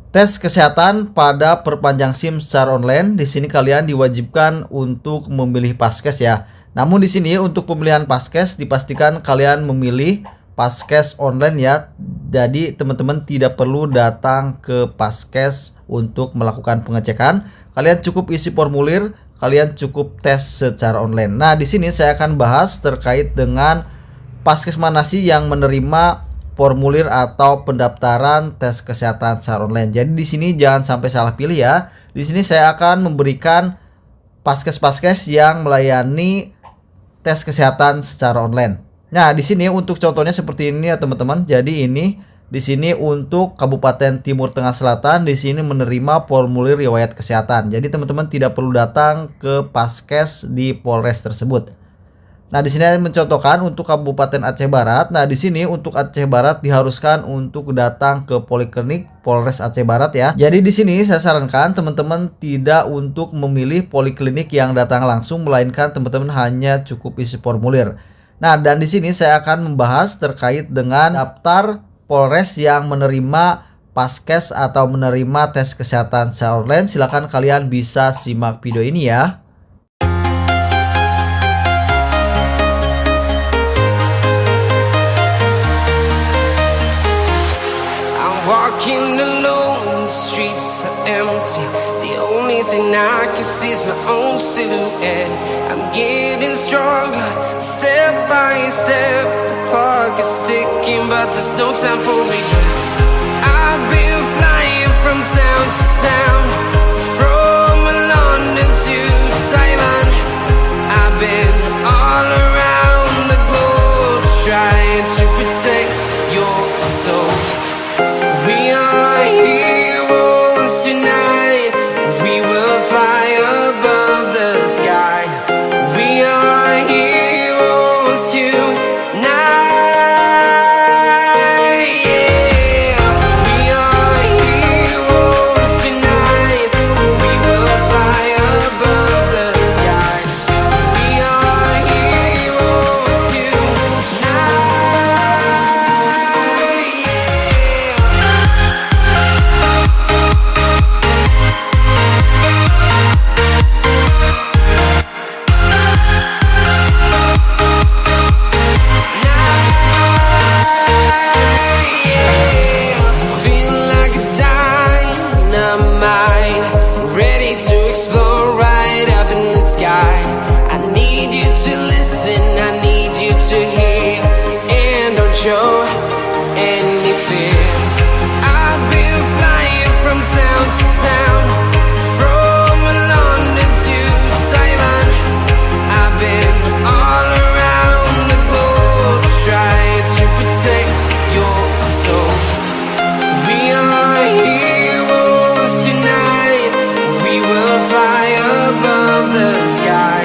Tes kesehatan pada perpanjang SIM secara online. Di sini kalian diwajibkan untuk memilih faskes ya. Namun di sini untuk pemilihan faskes dipastikan kalian memilih faskes online ya. Jadi teman-teman tidak perlu datang ke faskes untuk melakukan pengecekan. Kalian cukup isi formulir, kalian cukup tes secara online. Nah, di sini saya akan bahas terkait dengan faskes mana sih yang menerima formulir atau pendaftaran tes kesehatan secara online. Jadi di sini jangan sampai salah pilih ya. Di sini saya akan memberikan faskes-faskes yang melayani tes kesehatan secara online. Nah, di sini untuk contohnya seperti ini ya teman-teman. Jadi ini di sini untuk Kabupaten Timur Tengah Selatan di sini menerima formulir riwayat kesehatan. Jadi teman-teman tidak perlu datang ke faskes di Polres tersebut. Nah, di sini saya mencontohkan untuk Kabupaten Aceh Barat. Nah, di sini untuk Aceh Barat diharuskan untuk datang ke Poliklinik Polres Aceh Barat ya. Jadi di sini saya sarankan teman-teman tidak untuk memilih poliklinik yang datang langsung, melainkan teman-teman hanya cukup isi formulir. Nah, dan di sini saya akan membahas terkait dengan daftar Polres yang menerima faskes atau menerima tes kesehatan secara online. Silakan kalian bisa simak video ini ya. Walking alone, the streets are empty. The only thing I can see is my own silhouette. I'm getting stronger, step by step. The clock is ticking, but there's no time for regrets. I've been flying from town to town, from London to Taiwan. I've been all around the globe, trying to protect your soul. We are heroes tonight. We will fly above the sky. We are heroes tonight. Yeah. We are heroes tonight. We will fly above the sky. We are heroes tonight. I need you to hear, and don't show any fear. I've been flying from town to town, from London to Taiwan. I've been all around the globe, trying to protect your soul. We are heroes tonight. We will fly above the sky.